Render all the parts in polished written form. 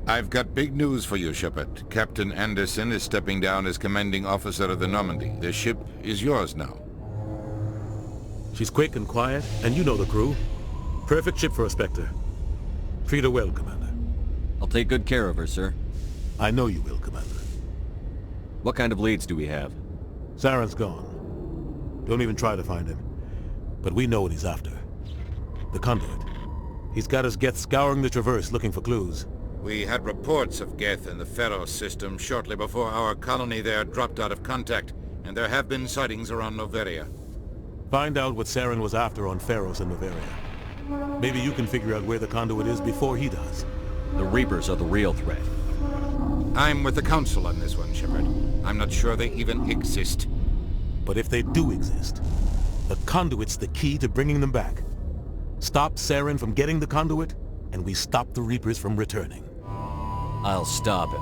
I've got big news for you, Shepard. Captain Anderson is stepping down as commanding officer of the Normandy. The ship is yours now. She's quick and quiet, and you know the crew. Perfect ship for a Spectre. Treat her well, Commander. I'll take good care of her, sir. I know you will, Commander. What kind of leads do we have? Saren's gone. Don't even try to find him. But we know what he's after. The conduit. He's got his Geth scouring the Traverse looking for clues. We had reports of Geth in the Pharos system shortly before our colony there dropped out of contact, and there have been sightings around Noveria. Find out what Saren was after on Pharos and Noveria. Maybe you can figure out where the conduit is before he does. The Reapers are the real threat. I'm with the Council on this one, Shepard. I'm not sure they even exist. But if they do exist, the conduit's the key to bringing them back. Stop Saren from getting the conduit, and we stop the Reapers from returning. I'll stop him.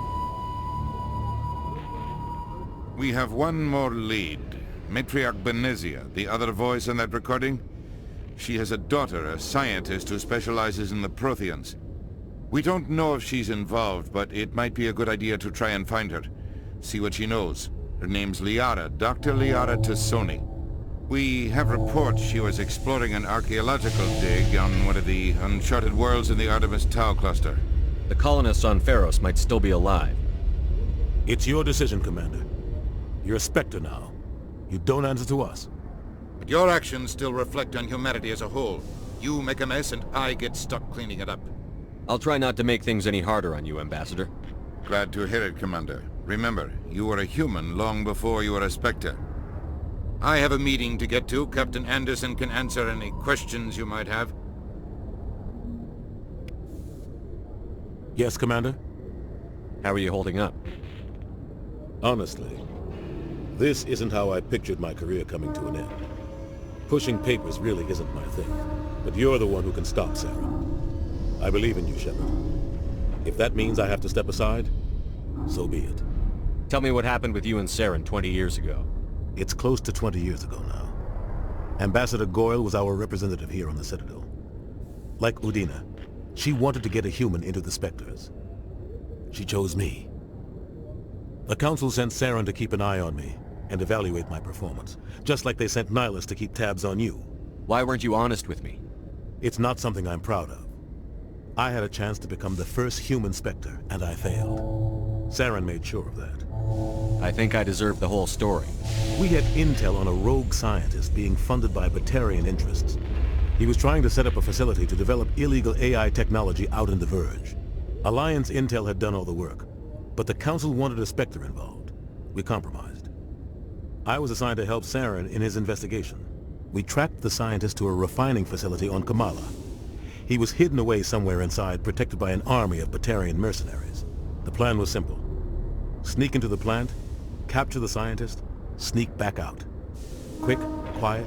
We have one more lead. Matriarch Benezia, the other voice in that recording. She has a daughter, a scientist who specializes in the Protheans. We don't know if she's involved, but it might be a good idea to try and find her. See what she knows. Her name's Liara, Dr. Liara T'Soni. We have reports she was exploring an archaeological dig on one of the uncharted worlds in the Artemis Tau cluster. The colonists on Pharos might still be alive. It's your decision, Commander. You're a Spectre now. You don't answer to us. But your actions still reflect on humanity as a whole. You make a mess and I get stuck cleaning it up. I'll try not to make things any harder on you, Ambassador. Glad to hear it, Commander. Remember, you were a human long before you were a Spectre. I have a meeting to get to. Captain Anderson can answer any questions you might have. Yes, Commander? How are you holding up? Honestly, this isn't how I pictured my career coming to an end. Pushing papers really isn't my thing, but you're the one who can stop Saren. I believe in you, Shepard. If that means I have to step aside, so be it. Tell me what happened with you and Saren 20 years ago. It's close to 20 years ago now. Ambassador Goyle was our representative here on the Citadel. Like Udina, she wanted to get a human into the Spectres. She chose me. The Council sent Saren to keep an eye on me and evaluate my performance, just like they sent Nihilus to keep tabs on you. Why weren't you honest with me? It's not something I'm proud of. I had a chance to become the first human Spectre, and I failed. Saren made sure of that. I think I deserve the whole story. We had intel on a rogue scientist being funded by Batarian interests. He was trying to set up a facility to develop illegal AI technology out in the Verge. Alliance intel had done all the work, but the Council wanted a Spectre involved. We compromised. I was assigned to help Saren in his investigation. We tracked the scientist to a refining facility on Kamala. He was hidden away somewhere inside, protected by an army of Batarian mercenaries. The plan was simple. Sneak into the plant, capture the scientist, sneak back out. Quick, quiet,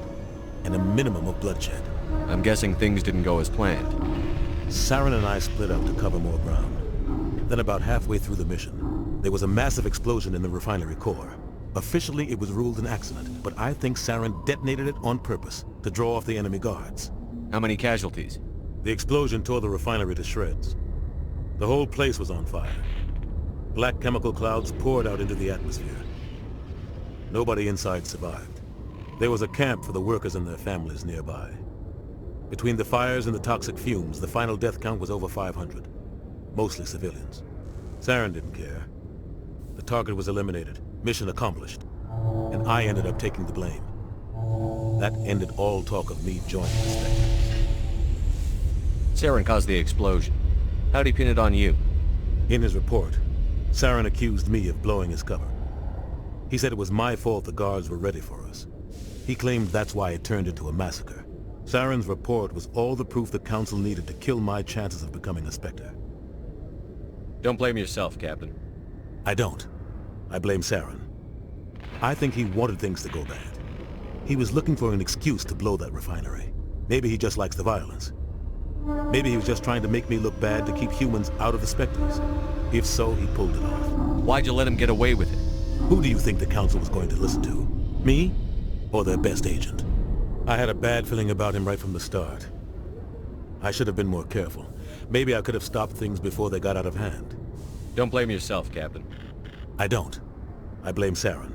and a minimum of bloodshed. I'm guessing things didn't go as planned. Saren and I split up to cover more ground. Then about halfway through the mission, there was a massive explosion in the refinery core. Officially, it was ruled an accident, but I think Saren detonated it on purpose to draw off the enemy guards. How many casualties? The explosion tore the refinery to shreds. The whole place was on fire. Black chemical clouds poured out into the atmosphere. Nobody inside survived. There was a camp for the workers and their families nearby. Between the fires and the toxic fumes, the final death count was over 500. Mostly civilians. Saren didn't care. The target was eliminated. Mission accomplished. And I ended up taking the blame. That ended all talk of me joining the Spectre. Saren caused the explosion. How'd he pin it on you? In his report, Saren accused me of blowing his cover. He said it was my fault the guards were ready for us. He claimed that's why it turned into a massacre. Saren's report was all the proof the Council needed to kill my chances of becoming a Spectre. Don't blame yourself, Captain. I don't. I blame Saren. I think he wanted things to go bad. He was looking for an excuse to blow that refinery. Maybe he just likes the violence. Maybe he was just trying to make me look bad to keep humans out of the Spectres. If so, he pulled it off. Why'd you let him get away with it? Who do you think the Council was going to listen to? Me? Or their best agent? I had a bad feeling about him right from the start. I should have been more careful. Maybe I could have stopped things before they got out of hand. Don't blame yourself, Captain. I don't. I blame Saren.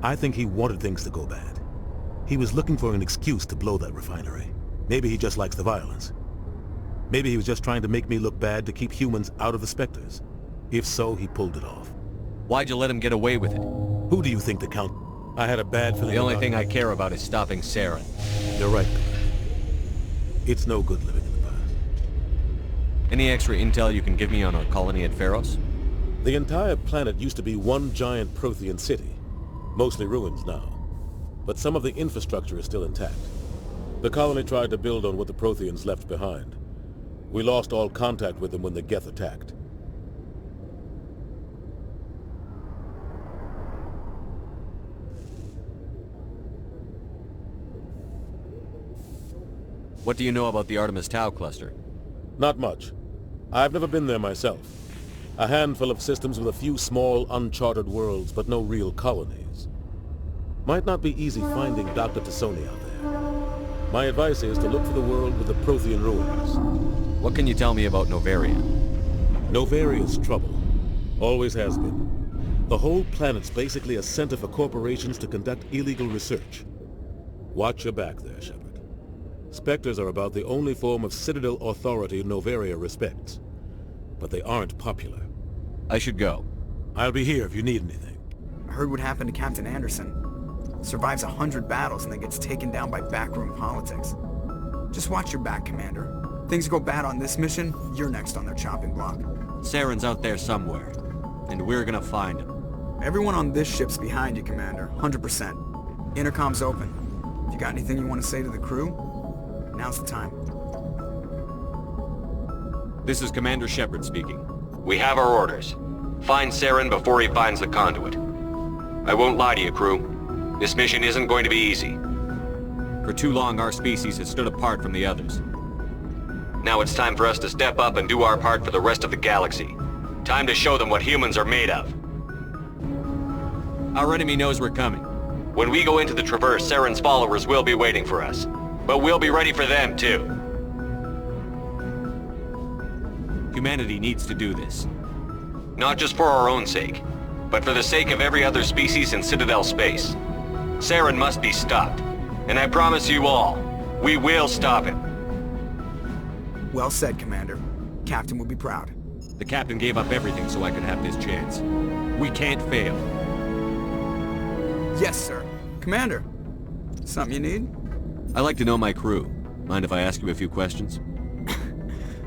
I think he wanted things to go bad. He was looking for an excuse to blow that refinery. Maybe he just likes the violence. Maybe he was just trying to make me look bad to keep humans out of the Spectres. If so, he pulled it off. Why'd you let him get away with it? Who do you think the Count... I had a bad feeling The only about thing it. I care about is stopping Saren. You're right, Commander. It's no good living in the past. Any extra intel you can give me on our colony at Pharos? The entire planet used to be one giant Prothean city. Mostly ruins now. But some of the infrastructure is still intact. The colony tried to build on what the Protheans left behind. We lost all contact with them when the Geth attacked. What do you know about the Artemis Tau cluster? Not much. I've never been there myself. A handful of systems with a few small, uncharted worlds, but no real colonies. Might not be easy finding Dr. T'Soni out there. My advice is to look for the world with the Prothean ruins. What can you tell me about Novaria? Novaria's trouble. Always has been. The whole planet's basically a center for corporations to conduct illegal research. Watch your back there, Shepard. Spectres are about the only form of Citadel authority Novaria respects. But they aren't popular. I should go. I'll be here if you need anything. I heard what happened to Captain Anderson. Survives 100 battles and then gets taken down by backroom politics. Just watch your back, Commander. Things go bad on this mission, you're next on their chopping block. Saren's out there somewhere, and we're gonna find him. Everyone on this ship's behind you, Commander. 100%. Intercom's open. If you got anything you want to say to the crew, now's the time. This is Commander Shepard speaking. We have our orders. Find Saren before he finds the conduit. I won't lie to you, crew. This mission isn't going to be easy. For too long, our species has stood apart from the others. Now it's time for us to step up and do our part for the rest of the galaxy. Time to show them what humans are made of. Our enemy knows we're coming. When we go into the Traverse, Saren's followers will be waiting for us. But we'll be ready for them, too. Humanity needs to do this. Not just for our own sake, but for the sake of every other species in Citadel space. Saren must be stopped. And I promise you all, we will stop him. Well said, Commander. Captain will be proud. The captain gave up everything so I could have this chance. We can't fail. Yes, sir. Commander, something you need? I like to know my crew. Mind if I ask you a few questions?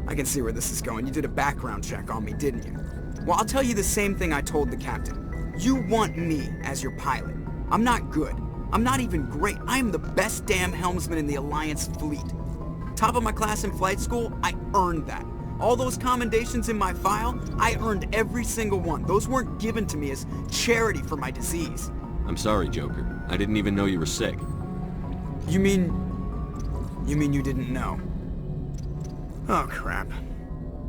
I can see where this is going. You did a background check on me, didn't you? Well, I'll tell you the same thing I told the captain. You want me as your pilot. I'm not good. I'm not even great. I am the best damn helmsman in the Alliance fleet. Top of my class in flight school, I earned that. All those commendations in my file, I earned every single one. Those weren't given to me as charity for my disease. I'm sorry, Joker. I didn't even know you were sick. You mean you didn't know? Oh, crap.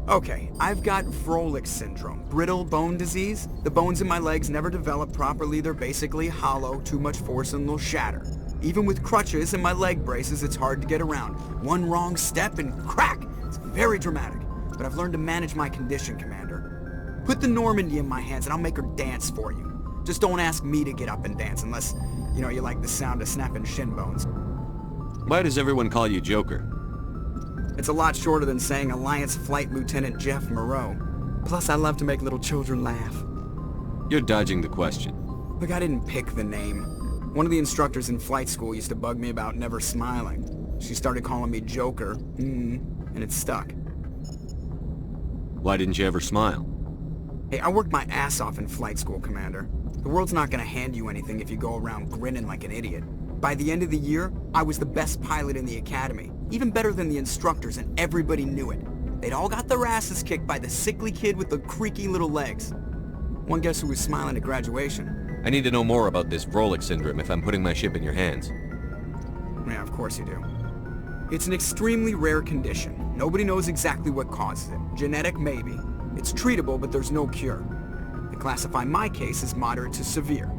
Okay, I've got Froelich syndrome, brittle bone disease. The bones in my legs never develop properly. They're basically hollow, too much force and they'll shatter. Even with crutches and my leg braces, it's hard to get around. One wrong step and crack! It's very dramatic. But I've learned to manage my condition, Commander. Put the Normandy in my hands and I'll make her dance for you. Just don't ask me to get up and dance unless, you like the sound of snapping shin bones. Why does everyone call you Joker? It's a lot shorter than saying Alliance Flight Lieutenant Jeff Moreau. Plus, I love to make little children laugh. You're dodging the question. Look, I didn't pick the name. One of the instructors in flight school used to bug me about never smiling. She started calling me Joker, and it stuck. Why didn't you ever smile? Hey, I worked my ass off in flight school, Commander. The world's not gonna hand you anything if you go around grinning like an idiot. By the end of the year, I was the best pilot in the academy. Even better than the instructors, and everybody knew it. They'd all got their asses kicked by the sickly kid with the creaky little legs. One guess who was smiling at graduation? I need to know more about this Froelich syndrome if I'm putting my ship in your hands. Yeah, of course you do. It's an extremely rare condition. Nobody knows exactly what causes it. Genetic, maybe. It's treatable, but there's no cure. They classify my case as moderate to severe.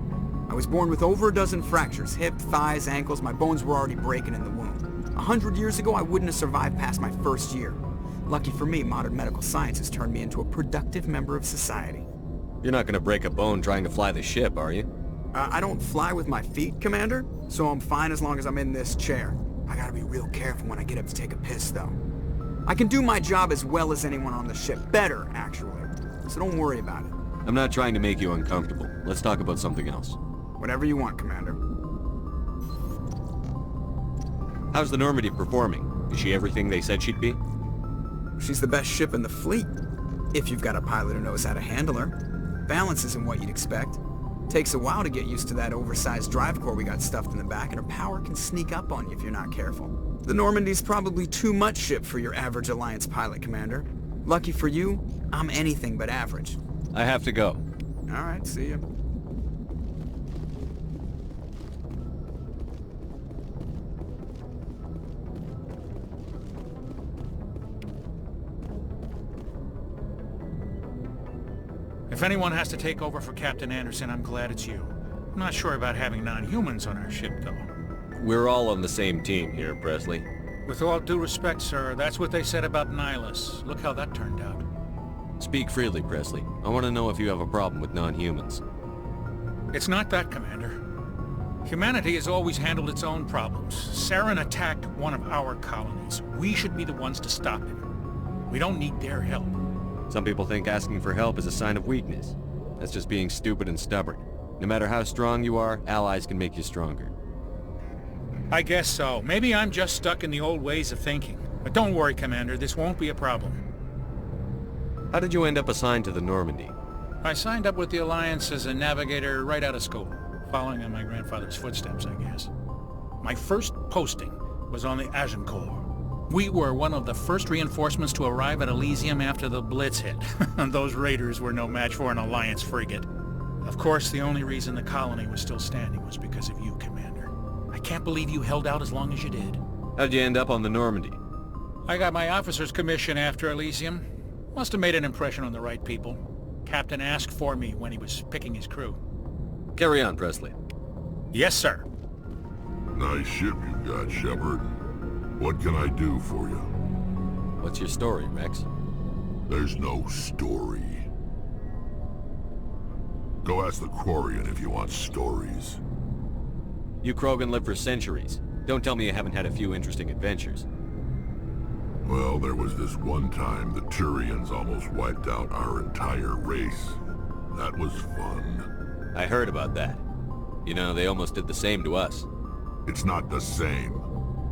I was born with over a dozen fractures, hip, thighs, ankles. My bones were already breaking in the womb. 100 years ago, I wouldn't have survived past my first year. Lucky for me, modern medical science has turned me into a productive member of society. You're not gonna break a bone trying to fly the ship, are you? I don't fly with my feet, Commander, so I'm fine as long as I'm in this chair. I gotta be real careful when I get up to take a piss, though. I can do my job as well as anyone on the ship. Better, actually. So don't worry about it. I'm not trying to make you uncomfortable. Let's talk about something else. Whatever you want, Commander. How's the Normandy performing? Is she everything they said she'd be? She's the best ship in the fleet, if you've got a pilot who knows how to handle her. Balance isn't what you'd expect. Takes a while to get used to that oversized drive core we got stuffed in the back, and her power can sneak up on you if you're not careful. The Normandy's probably too much ship for your average Alliance pilot, Commander. Lucky for you, I'm anything but average. I have to go. Alright, see ya. If anyone has to take over for Captain Anderson, I'm glad it's you. I'm not sure about having non-humans on our ship, though. We're all on the same team here, Presley. With all due respect, sir, that's what they said about Nihilus. Look how that turned out. Speak freely, Presley. I want to know if you have a problem with non-humans. It's not that, Commander. Humanity has always handled its own problems. Saren attacked one of our colonies. We should be the ones to stop him. We don't need their help. Some people think asking for help is a sign of weakness. That's just being stupid and stubborn. No matter how strong you are, allies can make you stronger. I guess so. Maybe I'm just stuck in the old ways of thinking. But don't worry, Commander, this won't be a problem. How did you end up assigned to the Normandy? I signed up with the Alliance as a navigator right out of school, following in my grandfather's footsteps, I guess. My first posting was on the Agincourt. We were one of the first reinforcements to arrive at Elysium after the Blitz hit. Those raiders were no match for an Alliance frigate. Of course, the only reason the colony was still standing was because of you, Commander. I can't believe you held out as long as you did. How'd you end up on the Normandy? I got my officer's commission after Elysium. Must have made an impression on the right people. Captain asked for me when he was picking his crew. Carry on, Presley. Yes, sir. Nice ship you got, Shepard. What can I do for you? What's your story, Rex? There's no story. Go ask the Quarian if you want stories. You Krogan lived for centuries. Don't tell me you haven't had a few interesting adventures. Well, there was this one time the Turians almost wiped out our entire race. That was fun. I heard about that. You know, they almost did the same to us. It's not the same.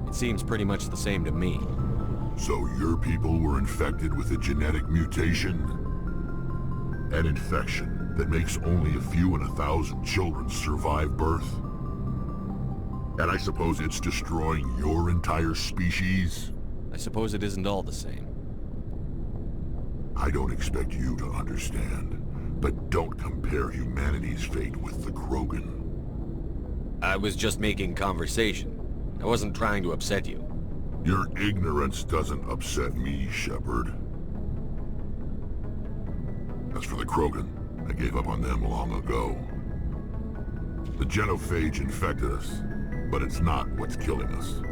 It seems pretty much the same to me. So your people were infected with a genetic mutation? An infection that makes only a few in 1,000 children survive birth? And I suppose it's destroying your entire species? I suppose it isn't all the same. I don't expect you to understand, but don't compare humanity's fate with the Krogan. I was just making conversation. I wasn't trying to upset you. Your ignorance doesn't upset me, Shepard. As for the Krogan, I gave up on them long ago. The genophage infected us, but it's not what's killing us.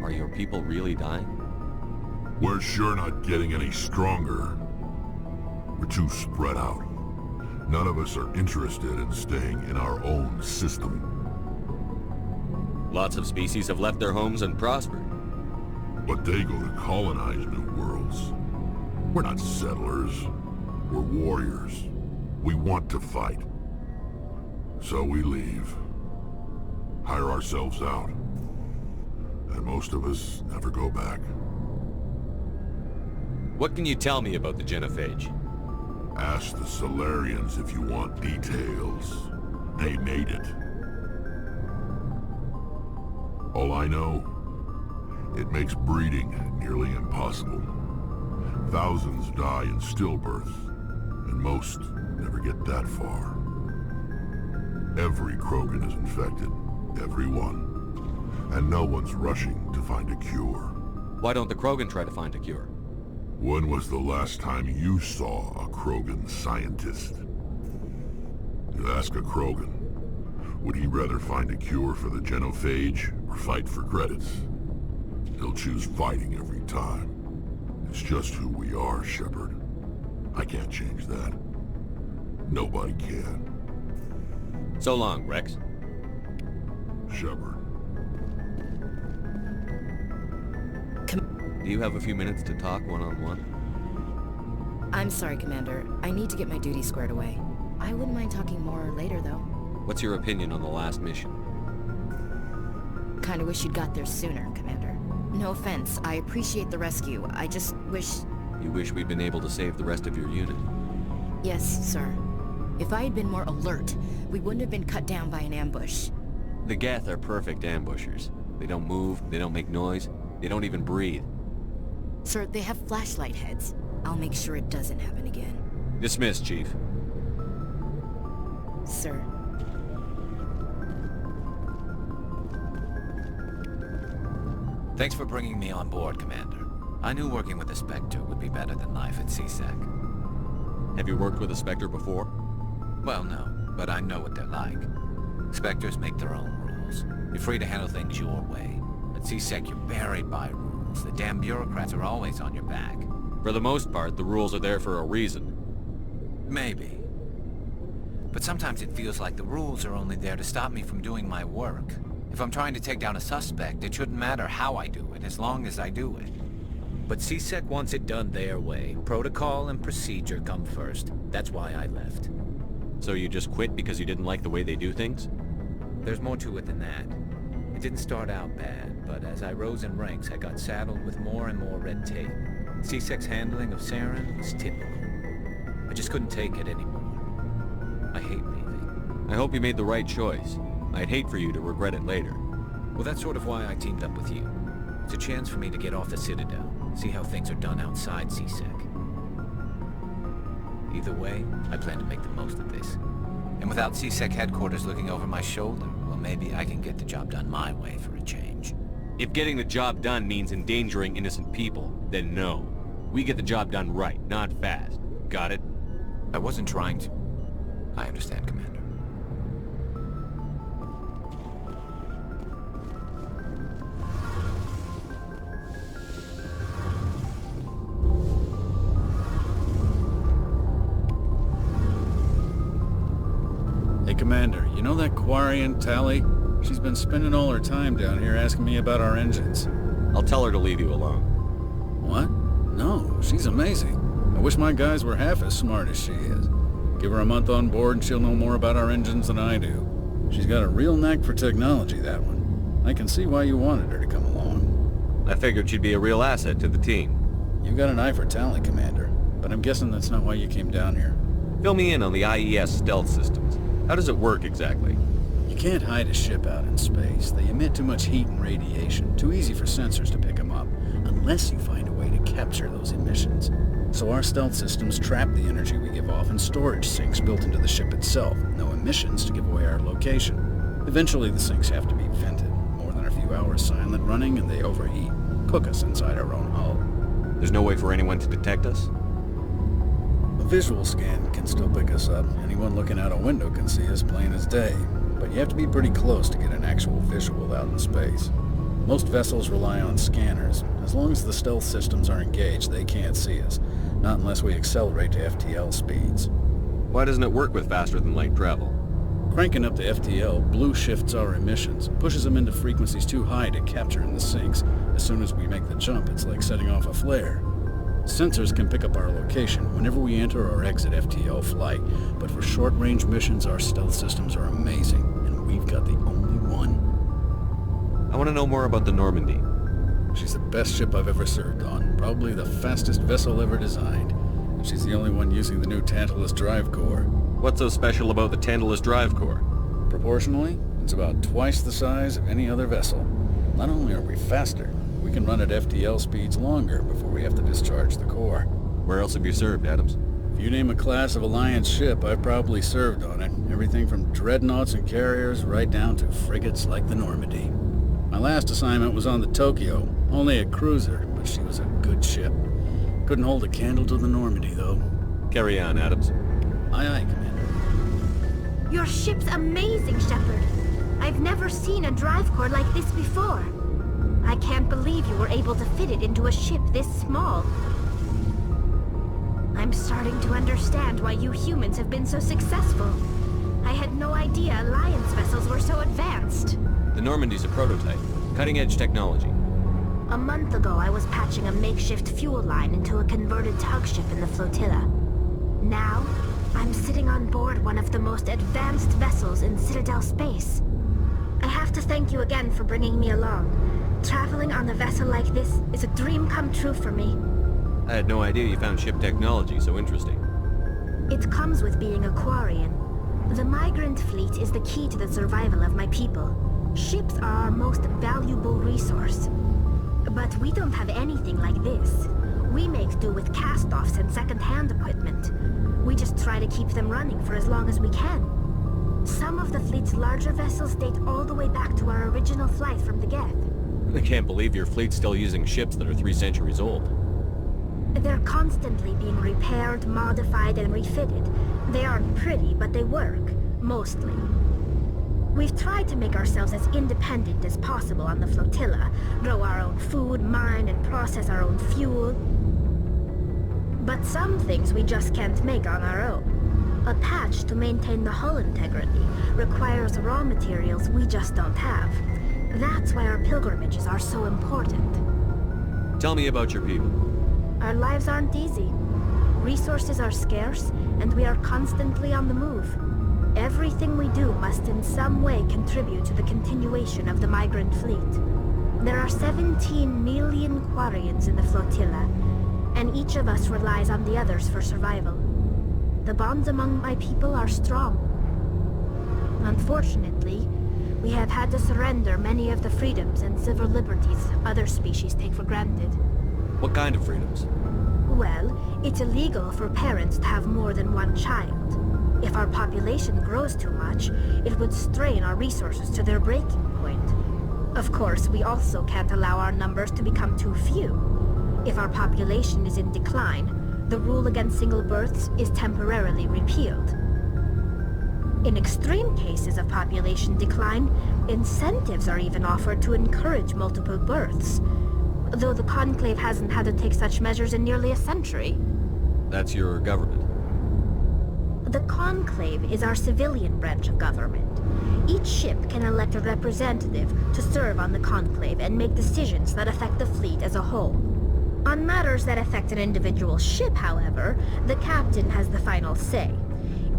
Are your people really dying? We're sure not getting any stronger. We're too spread out. None of us are interested in staying in our own system. Lots of species have left their homes and prospered. But they go to colonize new worlds. We're not settlers. We're warriors. We want to fight. So we leave. Hire ourselves out. And most of us never go back. What can you tell me about the genophage? Ask the Solarians if you want details. They made it. All I know, it makes breeding nearly impossible. Thousands die in stillbirth, and most never get that far. Every Krogan is infected, every one. And no one's rushing to find a cure. Why don't the Krogan try to find a cure? When was the last time you saw a Krogan scientist? You ask a Krogan, would he rather find a cure for the genophage or fight for credits? He'll choose fighting every time. It's just who we are, Shepard. I can't change that. Nobody can. So long, Rex. Shepard. Do you have a few minutes to talk one-on-one? I'm sorry, Commander. I need to get my duty squared away. I wouldn't mind talking more later, though. What's your opinion on the last mission? Kinda wish you'd got there sooner, Commander. No offense, I appreciate the rescue. I just wish... You wish we'd been able to save the rest of your unit? Yes, sir. If I had been more alert, we wouldn't have been cut down by an ambush. The Geth are perfect ambushers. They don't move, they don't make noise, they don't even breathe. Sir, they have flashlight heads. I'll make sure it doesn't happen again. Dismissed, Chief. Sir. Thanks for bringing me on board, Commander. I knew working with the Spectre would be better than life at CSEC. Have you worked with a Spectre before? Well, no, but I know what they're like. Spectres make their own rules. You're free to handle things your way. At CSEC, you're buried by rules. The damn bureaucrats are always on your back. For the most part, the rules are there for a reason. Maybe. But sometimes it feels like the rules are only there to stop me from doing my work. If I'm trying to take down a suspect, it shouldn't matter how I do it, as long as I do it. But CSEC wants it done their way. Protocol and procedure come first. That's why I left. So you just quit because you didn't like the way they do things? There's more to it than that. It didn't start out bad, but as I rose in ranks, I got saddled with more and more red tape. CSEC's handling of Saren was typical. I just couldn't take it anymore. I hate leaving. I hope you made the right choice. I'd hate for you to regret it later. Well, that's sort of why I teamed up with you. It's a chance for me to get off the Citadel, see how things are done outside CSEC. Either way, I plan to make the most of this. And without CSEC headquarters looking over my shoulder, well, maybe I can get the job done my way for a change. If getting the job done means endangering innocent people, then no. We get the job done right, not fast. Got it? I wasn't trying to... I understand, Commander. Hey, Commander, you know that Quarian, Tally? She's been spending all her time down here asking me about our engines. I'll tell her to leave you alone. What? No, she's amazing. I wish my guys were half as smart as she is. Give her a month on board and she'll know more about our engines than I do. She's got a real knack for technology, that one. I can see why you wanted her to come along. I figured she'd be a real asset to the team. You got an eye for Tally, Commander, but I'm guessing that's not why you came down here. Fill me in on the IES stealth systems. How does it work exactly? You can't hide a ship out in space. They emit too much heat and radiation. Too easy for sensors to pick them up, unless you find a way to capture those emissions. So our stealth systems trap the energy we give off in storage sinks built into the ship itself. No emissions to give away our location. Eventually the sinks have to be vented. More than a few hours silent running and they overheat. Cook us inside our own hull. There's no way for anyone to detect us? A visual scan can still pick us up. Anyone looking out a window can see us plain as day. But you have to be pretty close to get an actual visual out in space. Most vessels rely on scanners. As long as the stealth systems are engaged, they can't see us. Not unless we accelerate to FTL speeds. Why doesn't it work with faster than light travel? Cranking up to FTL blue shifts our emissions, pushes them into frequencies too high to capture in the sinks. As soon as we make the jump, it's like setting off a flare. Sensors can pick up our location whenever we enter or exit FTL flight, but for short-range missions, our stealth systems are amazing, and we've got the only one. I want to know more about the Normandy. She's the best ship I've ever served on, probably the fastest vessel ever designed, and she's the only one using the new Tantalus drive core. What's so special about the Tantalus drive core? Proportionally, it's about twice the size of any other vessel. Not only are we faster, we can run at FTL speeds longer before we have to discharge the core. Where else have you served, Adams? If you name a class of Alliance ship, I've probably served on it. Everything from dreadnoughts and carriers right down to frigates like the Normandy. My last assignment was on the Tokyo, only a cruiser, but she was a good ship. Couldn't hold a candle to the Normandy, though. Carry on, Adams. Aye, aye, Commander. Your ship's amazing, Shepard. I've never seen a drive core like this before. I can't believe you were able to fit it into a ship this small. I'm starting to understand why you humans have been so successful. I had no idea Alliance vessels were so advanced. The Normandy's a prototype. Cutting-edge technology. A month ago, I was patching a makeshift fuel line into a converted tug ship in the flotilla. Now, I'm sitting on board one of the most advanced vessels in Citadel space. I have to thank you again for bringing me along. Traveling on a vessel like this is a dream come true for me. I had no idea you found ship technology so interesting. It comes with being a Quarian. The migrant fleet is the key to the survival of my people. Ships are our most valuable resource. But we don't have anything like this. We make do with cast-offs and second-hand equipment. We just try to keep them running for as long as we can. Some of the fleet's larger vessels date all the way back to our original flight from the Geth. I can't believe your fleet's still using ships that are 3 centuries old. They're constantly being repaired, modified, and refitted. They aren't pretty, but they work. Mostly. We've tried to make ourselves as independent as possible on the flotilla, grow our own food, mine, and process our own fuel. But some things we just can't make on our own. A patch to maintain the hull integrity requires raw materials we just don't have. That's why our pilgrimages are so important. Tell me about your people. Our lives aren't easy. Resources are scarce, and we are constantly on the move. Everything we do must in some way contribute to the continuation of the migrant fleet. There are 17 million Quarians in the flotilla, and each of us relies on the others for survival. The bonds among my people are strong. Unfortunately, we have had to surrender many of the freedoms and civil liberties other species take for granted. What kind of freedoms? Well, it's illegal for parents to have more than one child. If our population grows too much, it would strain our resources to their breaking point. Of course, we also can't allow our numbers to become too few. If our population is in decline, the rule against single births is temporarily repealed. In extreme cases of population decline, incentives are even offered to encourage multiple births, though the Conclave hasn't had to take such measures in nearly a century. That's your government. The Conclave is our civilian branch of government. Each ship can elect a representative to serve on the Conclave and make decisions that affect the fleet as a whole. On matters that affect an individual ship, however, the captain has the final say.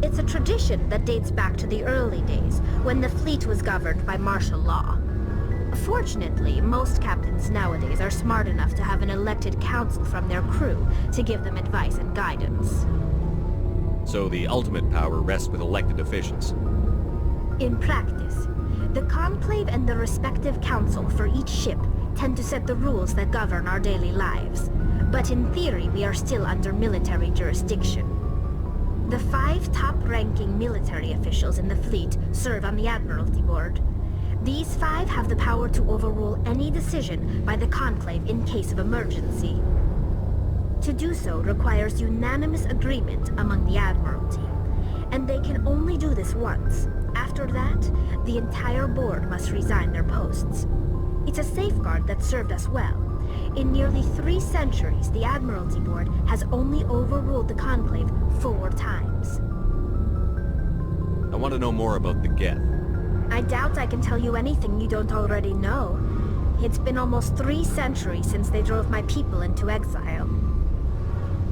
It's a tradition that dates back to the early days, when the fleet was governed by martial law. Fortunately, most captains nowadays are smart enough to have an elected council from their crew to give them advice and guidance. So the ultimate power rests with elected officials. In practice, the Conclave and the respective council for each ship tend to set the rules that govern our daily lives. But in theory, we are still under military jurisdiction. The 5 top-ranking military officials in the fleet serve on the Admiralty Board. These 5 have the power to overrule any decision by the Conclave in case of emergency. To do so requires unanimous agreement among the Admiralty, and they can only do this once. After that, the entire board must resign their posts. It's a safeguard that served us well. In nearly 3 centuries, the Admiralty Board has only overruled the Conclave 4 times. I want to know more about the Geth. I doubt I can tell you anything you don't already know. It's been almost 3 centuries since they drove my people into exile.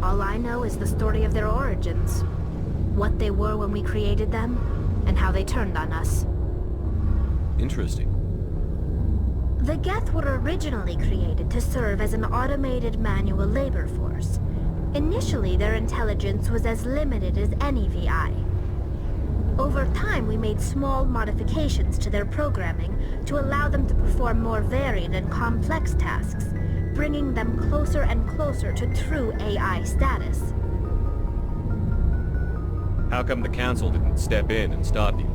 All I know is the story of their origins. What they were when we created them, and how they turned on us. Interesting. The Geth were originally created to serve as an automated manual labor force. Initially, their intelligence was as limited as any VI. Over time, we made small modifications to their programming to allow them to perform more varied and complex tasks, bringing them closer and closer to true AI status. How come the Council didn't step in and stop you?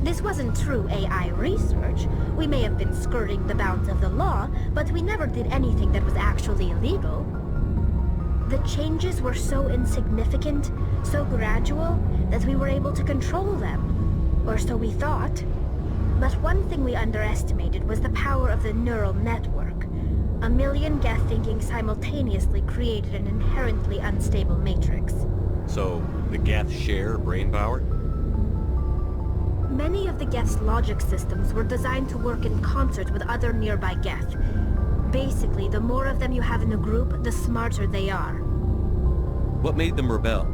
This wasn't true AI research. We may have been skirting the bounds of the law, but we never did anything that was actually illegal. The changes were so insignificant, so gradual, that we were able to control them. Or so we thought. But one thing we underestimated was the power of the neural network. A million Geth thinking simultaneously created an inherently unstable matrix. So, the Geth share brainpower? Many of the Geth's logic systems were designed to work in concert with other nearby Geth. Basically, the more of them you have in a group, the smarter they are. What made them rebel?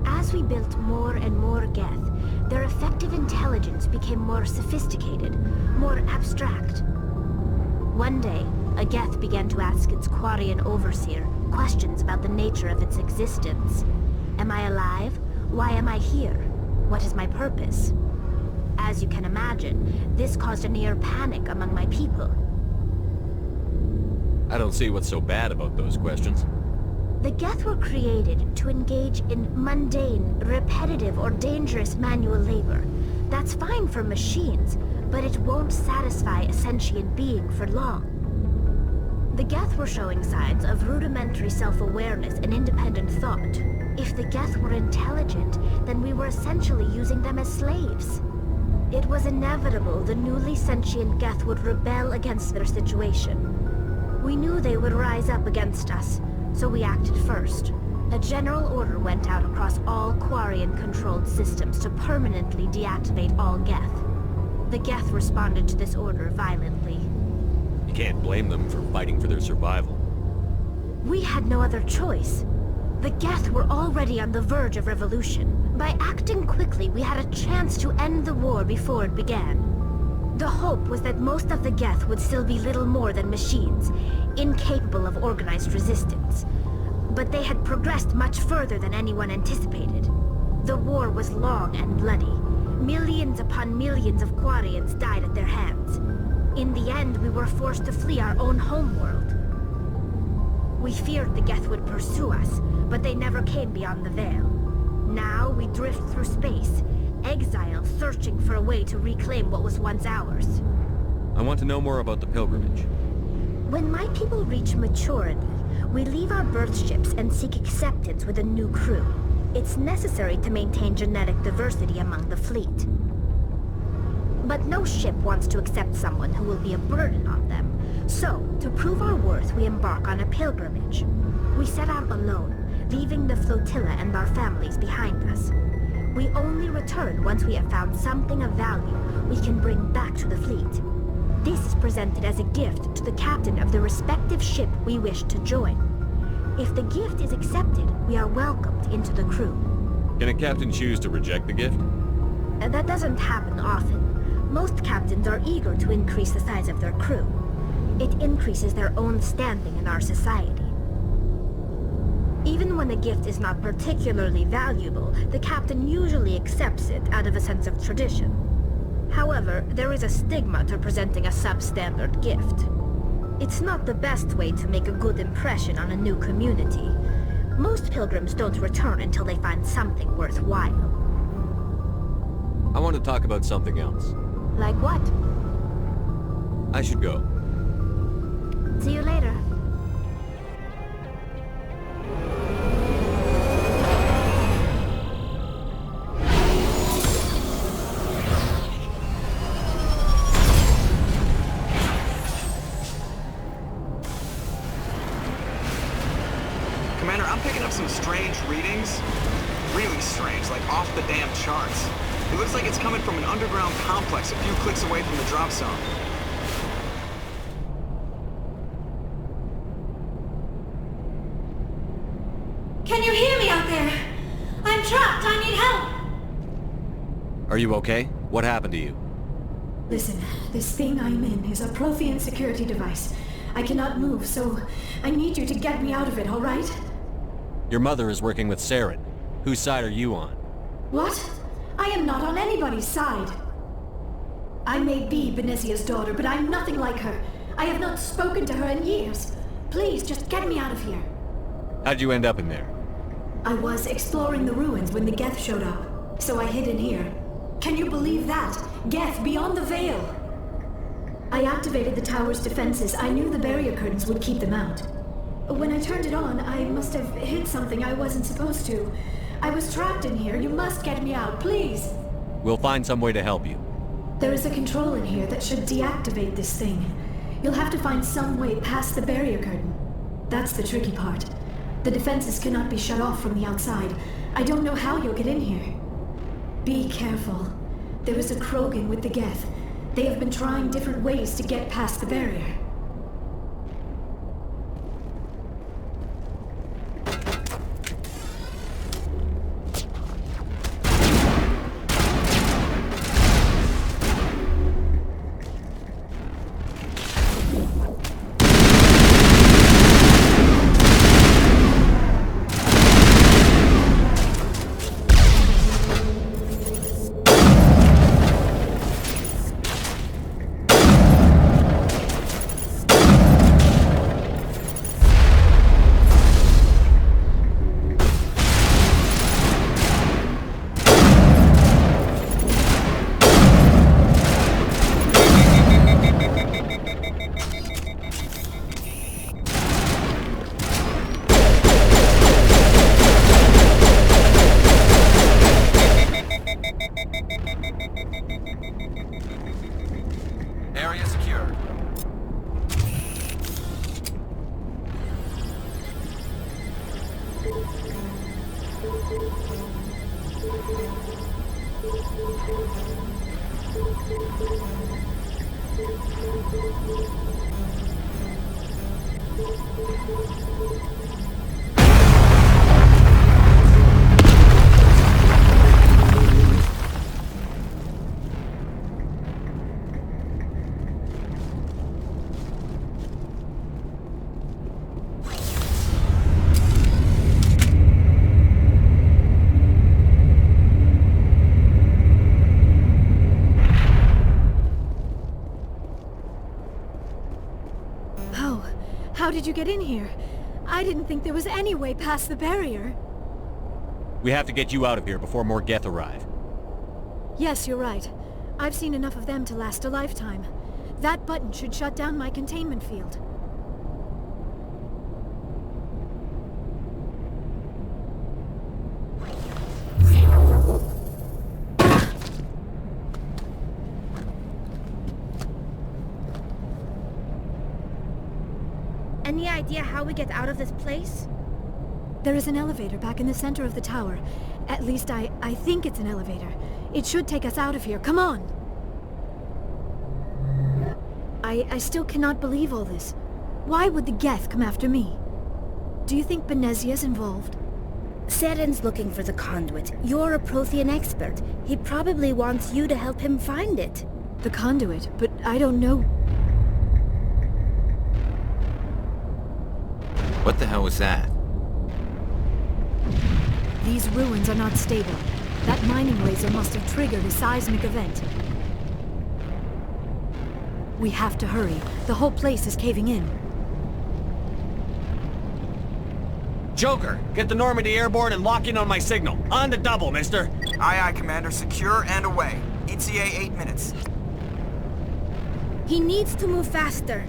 As we built more and more Geth, their effective intelligence became more sophisticated, more abstract. One day, a Geth began to ask its Quarian overseer questions about the nature of its existence. Am I alive? Why am I here? What is my purpose? As you can imagine, this caused a near panic among my people. I don't see what's so bad about those questions. The Geth were created to engage in mundane, repetitive, or dangerous manual labor. That's fine for machines, but it won't satisfy a sentient being for long. The Geth were showing signs of rudimentary self-awareness and independent thought. If the Geth were intelligent, then we were essentially using them as slaves. It was inevitable the newly sentient Geth would rebel against their situation. We knew they would rise up against us, so we acted first. A general order went out across all Quarian-controlled systems to permanently deactivate all Geth. The Geth responded to this order violently. You can't blame them for fighting for their survival. We had no other choice. The Geth were already on the verge of revolution. By acting quickly, we had a chance to end the war before it began. The hope was that most of the Geth would still be little more than machines, incapable of organized resistance. But they had progressed much further than anyone anticipated. The war was long and bloody. Millions upon millions of Quarians died at their hands. In the end, we were forced to flee our own homeworld. We feared the Geth would pursue us, but they never came beyond the Veil. Now we drift through space, exile searching for a way to reclaim what was once ours. I want to know more about the pilgrimage. When my people reach maturity, we leave our birth ships and seek acceptance with a new crew. It's necessary to maintain genetic diversity among the fleet. But no ship wants to accept someone who will be a burden on them. So, to prove our worth, we embark on a pilgrimage. We set out alone, leaving the flotilla and our families behind us. We only return once we have found something of value we can bring back to the fleet. This is presented as a gift to the captain of the respective ship we wish to join. If the gift is accepted, we are welcomed into the crew. Can a captain choose to reject the gift? That doesn't happen often. Most captains are eager to increase the size of their crew. It increases their own standing in our society. Even when a gift is not particularly valuable, the captain usually accepts it out of a sense of tradition. However, there is a stigma to presenting a substandard gift. It's not the best way to make a good impression on a new community. Most pilgrims don't return until they find something worthwhile. I want to talk about something else. Like what? I should go. See you later. Commander, I'm picking up some strange readings. Really strange, like off the damn charts. It looks like it's coming from an underground complex a few clicks away from the drop zone. Can you hear me out there? I'm trapped. I need help. Are you okay? What happened to you? Listen, this thing I'm in is a Prothean security device. I cannot move, so I need you to get me out of it, all right? Your mother is working with Saren. Whose side are you on? What? I am not on anybody's side. I may be Benezia's daughter, but I'm nothing like her. I have not spoken to her in years. Please, just get me out of here. How'd you end up in there? I was exploring the ruins when the Geth showed up, so I hid in here. Can you believe that? Geth beyond the Veil! I activated the tower's defenses. I knew the barrier curtains would keep them out. When I turned it on, I must have hit something I wasn't supposed to. I was trapped in here. You must get me out, please! We'll find some way to help you. There is a control in here that should deactivate this thing. You'll have to find some way past the barrier curtain. That's the tricky part. The defenses cannot be shut off from the outside. I don't know how you'll get in here. Be careful. There is a Krogan with the Geth. They have been trying different ways to get past the barrier. Area secure. How did you get in here? I didn't think there was any way past the barrier. We have to get you out of here before more Geth arrive. Yes, you're right. I've seen enough of them to last a lifetime. That button should shut down my containment field. Any idea how we get out of this place? There is an elevator back in the center of the tower. At least I think it's an elevator. It should take us out of here. Come on! I still cannot believe all this. Why would the Geth come after me? Do you think Benezia's involved? Saren's looking for the conduit. You're a Prothean expert. He probably wants you to help him find it. The conduit? But I don't know... What the hell was that? These ruins are not stable. That mining laser must have triggered a seismic event. We have to hurry. The whole place is caving in. Joker, get the Normandy airborne and lock in on my signal. On the double, mister. Aye, aye, Commander. Secure and away. ETA 8 minutes. He needs to move faster.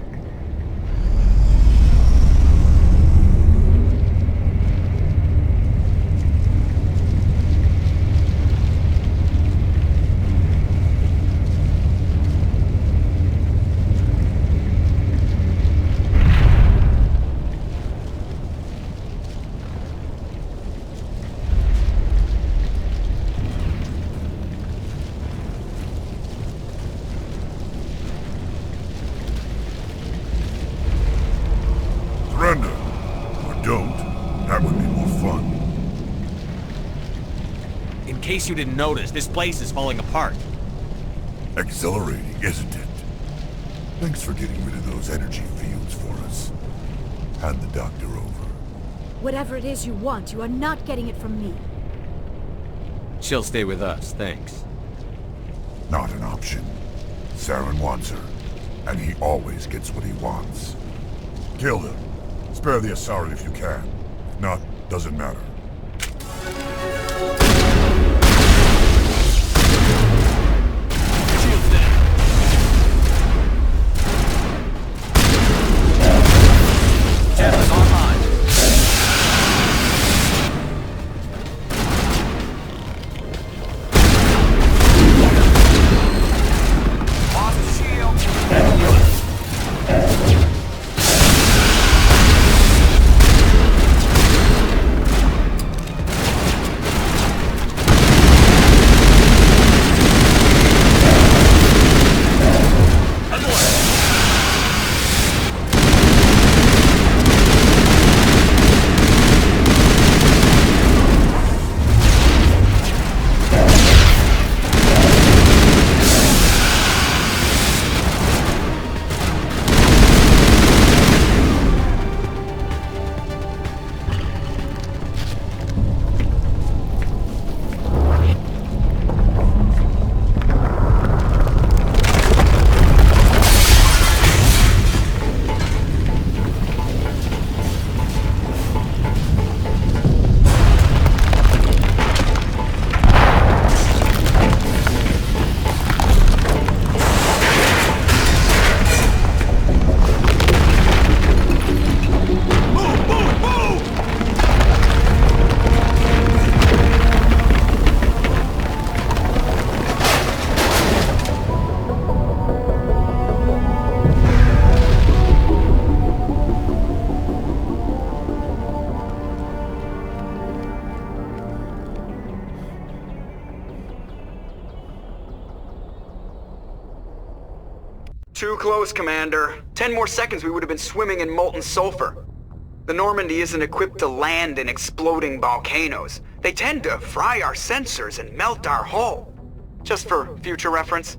Surrender. Or don't. That would be more fun. In case you didn't notice, this place is falling apart. Exhilarating, isn't it? Thanks for getting rid of those energy fields for us. Hand the doctor over. Whatever it is you want, you are not getting it from me. She'll stay with us, thanks. Not an option. Saren wants her, and he always gets what he wants. Kill her. Spare the Asari if you can. If not, doesn't matter. Shields down. Jet's online. Lost shield. Too close, Commander. 10 more seconds we would have been swimming in molten sulfur. The Normandy isn't equipped to land in exploding volcanoes. They tend to fry our sensors and melt our hull. Just for future reference.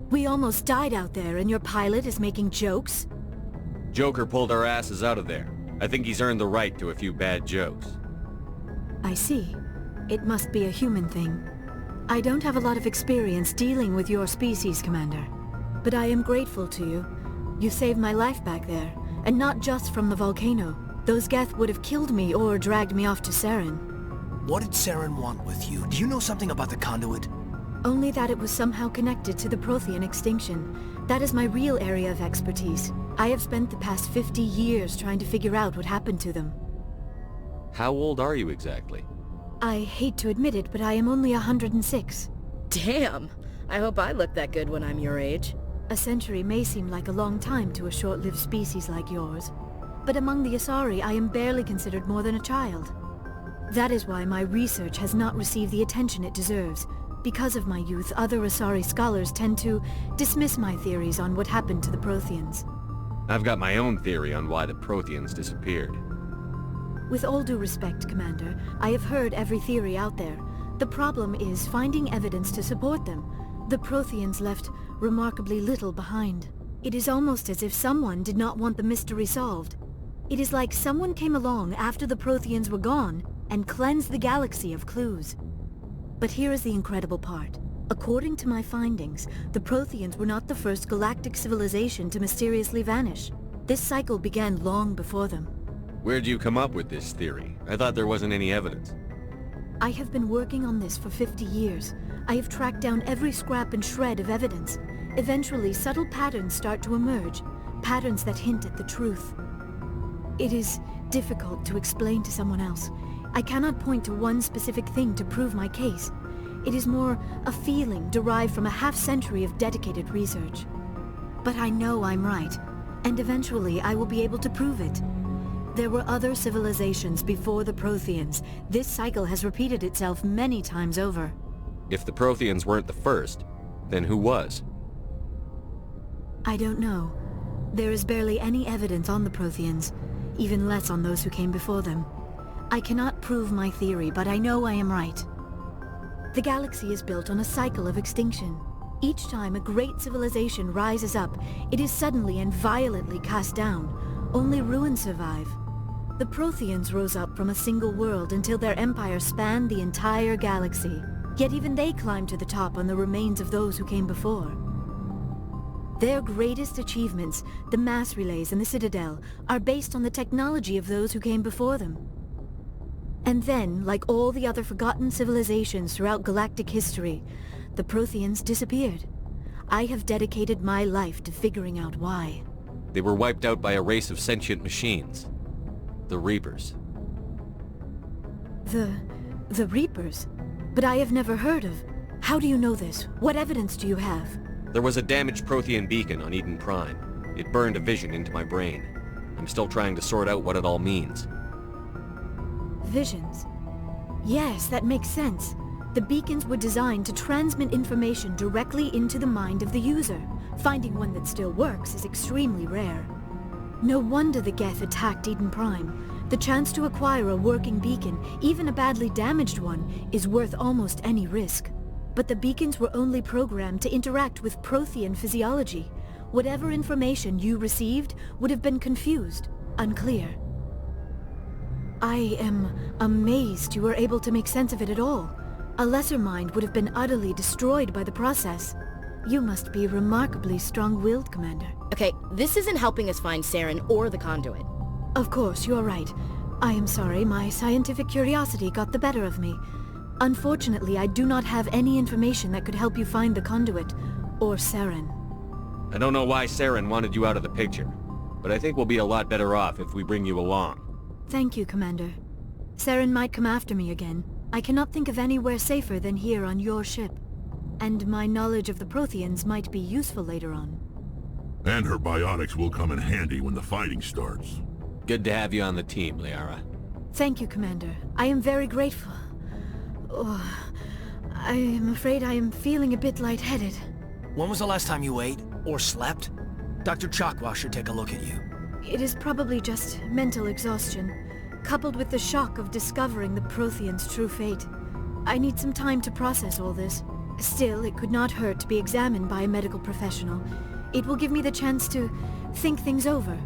We almost died out there and your pilot is making jokes? Joker pulled our asses out of there. I think he's earned the right to a few bad jokes. I see. It must be a human thing. I don't have a lot of experience dealing with your species, Commander. But I am grateful to you. You saved my life back there, and not just from the volcano. Those Geth would have killed me or dragged me off to Saren. What did Saren want with you? Do you know something about the conduit? Only that it was somehow connected to the Prothean extinction. That is my real area of expertise. I have spent the past 50 years trying to figure out what happened to them. How old are you exactly? I hate to admit it, but I am only 106. Damn! I hope I look that good when I'm your age. A century may seem like a long time to a short-lived species like yours. But among the Asari, I am barely considered more than a child. That is why my research has not received the attention it deserves. Because of my youth, other Asari scholars tend to dismiss my theories on what happened to the Protheans. I've got my own theory on why the Protheans disappeared. With all due respect, Commander, I have heard every theory out there. The problem is finding evidence to support them. The Protheans left remarkably little behind. It is almost as if someone did not want the mystery solved. It is like someone came along after the Protheans were gone and cleansed the galaxy of clues. But here is the incredible part. According to my findings, the Protheans were not the first galactic civilization to mysteriously vanish. This cycle began long before them. Where'd you come up with this theory? I thought there wasn't any evidence. I have been working on this for 50 years. I have tracked down every scrap and shred of evidence. Eventually, subtle patterns start to emerge, patterns that hint at the truth. It is difficult to explain to someone else. I cannot point to one specific thing to prove my case. It is more a feeling derived from a half-century of dedicated research. But I know I'm right, and eventually I will be able to prove it. There were other civilizations before the Protheans. This cycle has repeated itself many times over. If the Protheans weren't the first, then who was? I don't know. There is barely any evidence on the Protheans, even less on those who came before them. I cannot prove my theory, but I know I am right. The galaxy is built on a cycle of extinction. Each time a great civilization rises up, it is suddenly and violently cast down. Only ruins survive. The Protheans rose up from a single world until their empire spanned the entire galaxy. Yet even they climbed to the top on the remains of those who came before. Their greatest achievements, the mass relays and the Citadel, are based on the technology of those who came before them. And then, like all the other forgotten civilizations throughout galactic history, the Protheans disappeared. I have dedicated my life to figuring out why. They were wiped out by a race of sentient machines. The Reapers. The Reapers? But I have never heard of. How do you know this? What evidence do you have? There was a damaged Prothean beacon on Eden Prime. It burned a vision into my brain. I'm still trying to sort out what it all means. Visions. Yes, that makes sense. The beacons were designed to transmit information directly into the mind of the user. Finding one that still works is extremely rare. No wonder the Geth attacked Eden Prime. The chance to acquire a working beacon, even a badly damaged one, is worth almost any risk. But the beacons were only programmed to interact with Prothean physiology. Whatever information you received would have been confused, unclear. I am amazed you were able to make sense of it at all. A lesser mind would have been utterly destroyed by the process. You must be remarkably strong-willed, Commander. Okay, this isn't helping us find Saren or the conduit. Of course, you are right. I am sorry, my scientific curiosity got the better of me. Unfortunately, I do not have any information that could help you find the conduit, or Saren. I don't know why Saren wanted you out of the picture, but I think we'll be a lot better off if we bring you along. Thank you, Commander. Saren might come after me again. I cannot think of anywhere safer than here on your ship. And my knowledge of the Protheans might be useful later on. And her bionics will come in handy when the fighting starts. Good to have you on the team, Liara. Thank you, Commander. I am very grateful. Oh, I am afraid I am feeling a bit lightheaded. When was the last time you ate? Or slept? Dr. Chakwa should take a look at you. It is probably just mental exhaustion, coupled with the shock of discovering the Prothean's true fate. I need some time to process all this. Still, it could not hurt to be examined by a medical professional. It will give me the chance to think things over.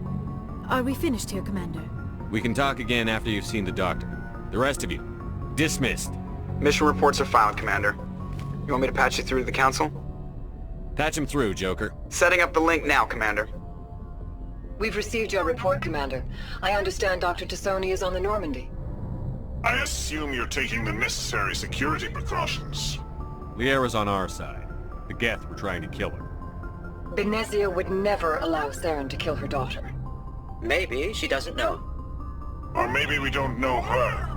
Are we finished here, Commander? We can talk again after you've seen the doctor. The rest of you, dismissed. Mission reports are filed, Commander. You want me to patch you through to the Council? Patch him through, Joker. Setting up the link now, Commander. We've received your report, Commander. I understand Dr. T'Soni is on the Normandy. I assume you're taking the necessary security precautions. Liara's on our side. The Geth were trying to kill her. Benezia would never allow Saren to kill her daughter. Maybe she doesn't know. Or maybe we don't know her.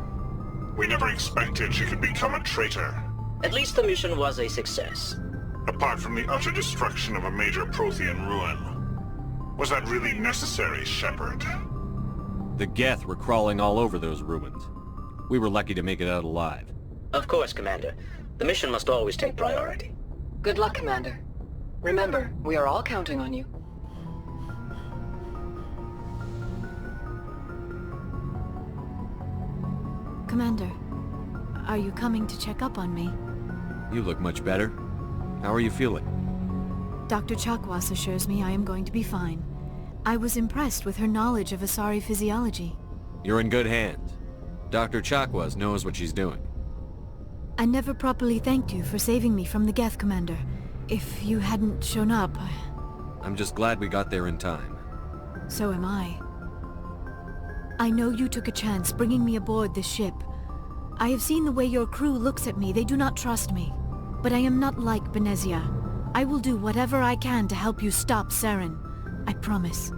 We never expected she could become a traitor. At least the mission was a success. Apart from the utter destruction of a major Prothean ruin. Was that really necessary, Shepard? The Geth were crawling all over those ruins. We were lucky to make it out alive. Of course, Commander. The mission must always take priority. Good luck, Commander. Remember, we are all counting on you. Commander, are you coming to check up on me? You look much better. How are you feeling? Dr. Chakwas assures me I am going to be fine. I was impressed with her knowledge of Asari physiology. You're in good hands. Dr. Chakwas knows what she's doing. I never properly thanked you for saving me from the Geth, Commander. If you hadn't shown up... I'm just glad we got there in time. So am I. I know you took a chance bringing me aboard this ship. I have seen the way your crew looks at me. They do not trust me. But I am not like Benezia. I will do whatever I can to help you stop Saren. I promise.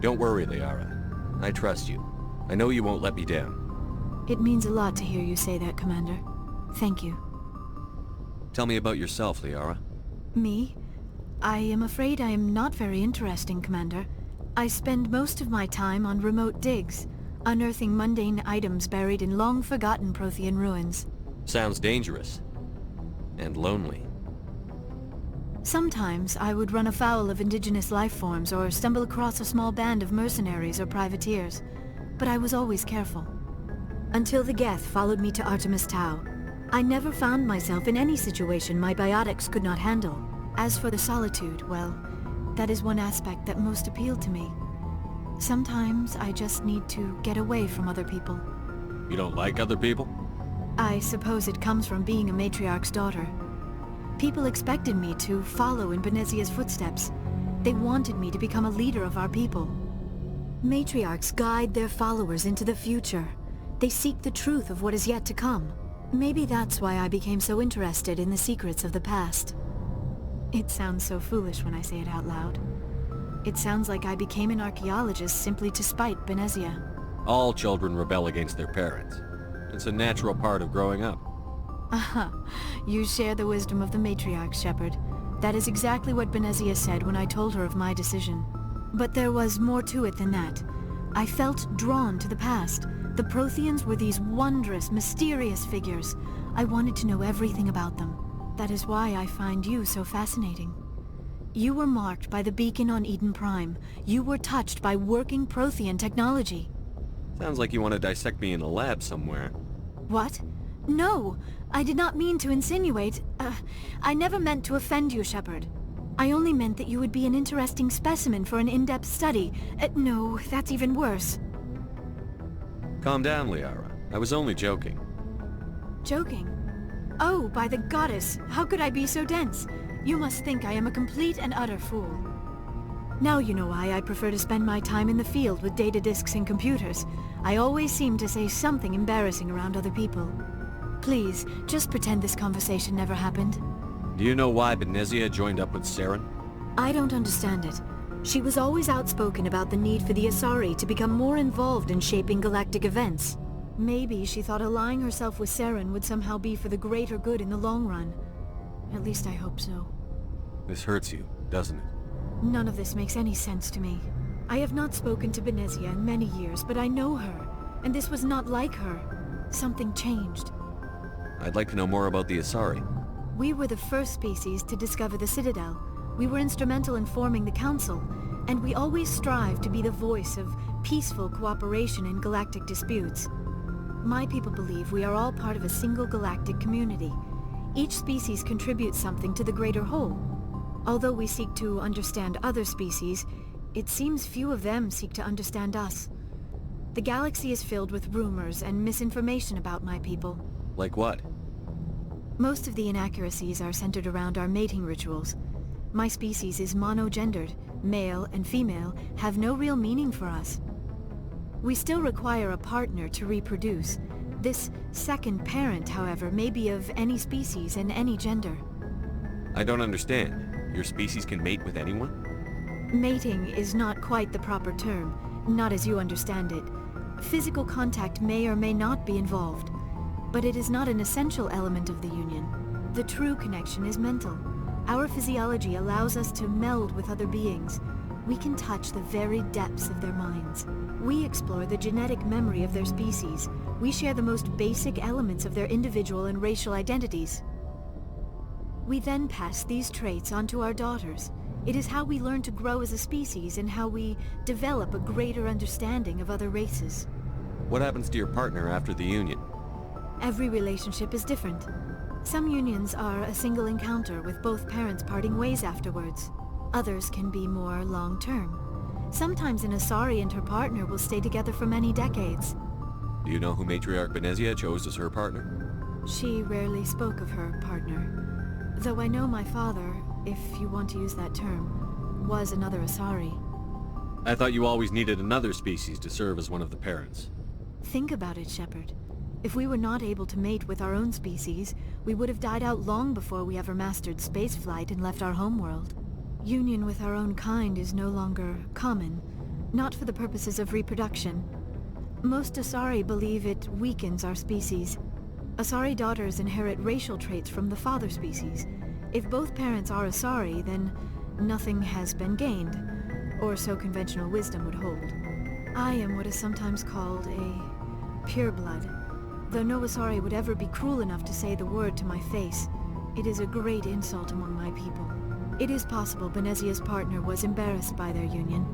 Don't worry, Liara. I trust you. I know you won't let me down. It means a lot to hear you say that, Commander. Thank you. Tell me about yourself, Liara. Me? I am afraid I am not very interesting, Commander. I spend most of my time on remote digs, unearthing mundane items buried in long-forgotten Prothean ruins. Sounds dangerous. And lonely. Sometimes I would run afoul of indigenous life forms or stumble across a small band of mercenaries or privateers, but I was always careful. Until the Geth followed me to Artemis Tau, I never found myself in any situation my biotics could not handle. As for the solitude, well, that is one aspect that most appealed to me. Sometimes I just need to get away from other people. You don't like other people? I suppose it comes from being a matriarch's daughter. People expected me to follow in Benezia's footsteps. They wanted me to become a leader of our people. Matriarchs guide their followers into the future. They seek the truth of what is yet to come. Maybe that's why I became so interested in the secrets of the past. It sounds so foolish when I say it out loud. It sounds like I became an archaeologist simply to spite Benezia. All children rebel against their parents. It's a natural part of growing up. Aha, you share the wisdom of the matriarch, Shepard. That is exactly what Benezia said when I told her of my decision. But there was more to it than that. I felt drawn to the past. The Protheans were these wondrous, mysterious figures. I wanted to know everything about them. That is why I find you so fascinating. You were marked by the beacon on Eden Prime. You were touched by working Prothean technology. Sounds like you want to dissect me in a lab somewhere. What? No! I did not mean to insinuate. I never meant to offend you, Shepard. I only meant that you would be an interesting specimen for an in-depth study. No, that's even worse. Calm down, Liara. I was only joking. Joking? Oh, by the goddess, how could I be so dense? You must think I am a complete and utter fool. Now you know why I prefer to spend my time in the field with data disks and computers. I always seem to say something embarrassing around other people. Please, just pretend this conversation never happened. Do you know why Benezia joined up with Saren? I don't understand it. She was always outspoken about the need for the Asari to become more involved in shaping galactic events. Maybe she thought allying herself with Saren would somehow be for the greater good in the long run. At least I hope so. This hurts you, doesn't it? None of this makes any sense to me. I have not spoken to Benezia in many years, but I know her, and this was not like her. Something changed. I'd like to know more about the Asari. We were the first species to discover the Citadel. We were instrumental in forming the Council, and we always strive to be the voice of peaceful cooperation in galactic disputes. My people believe we are all part of a single galactic community. Each species contributes something to the greater whole. Although we seek to understand other species, it seems few of them seek to understand us. The galaxy is filled with rumors and misinformation about my people. Like what? Most of the inaccuracies are centered around our mating rituals. My species is monogendered. Male and female have no real meaning for us. We still require a partner to reproduce. This second parent, however, may be of any species and any gender. I don't understand. Your species can mate with anyone? Mating is not quite the proper term, not as you understand it. Physical contact may or may not be involved, but it is not an essential element of the union. The true connection is mental. Our physiology allows us to meld with other beings. We can touch the very depths of their minds. We explore the genetic memory of their species. We share the most basic elements of their individual and racial identities. We then pass these traits on to our daughters. It is how we learn to grow as a species and how we develop a greater understanding of other races. What happens to your partner after the union? Every relationship is different. Some unions are a single encounter with both parents parting ways afterwards. Others can be more long-term. Sometimes an Asari and her partner will stay together for many decades. Do you know who Matriarch Benezia chose as her partner? She rarely spoke of her partner. Though I know my father, if you want to use that term, was another Asari. I thought you always needed another species to serve as one of the parents. Think about it, Shepard. If we were not able to mate with our own species, we would have died out long before we ever mastered spaceflight and left our homeworld. Union with our own kind is no longer common, not for the purposes of reproduction. Most Asari believe it weakens our species. Asari daughters inherit racial traits from the father species. If both parents are Asari, then nothing has been gained, or so conventional wisdom would hold. I am what is sometimes called a pureblood. Though no Asari would ever be cruel enough to say the word to my face, it is a great insult among my people. It is possible Benezia's partner was embarrassed by their union.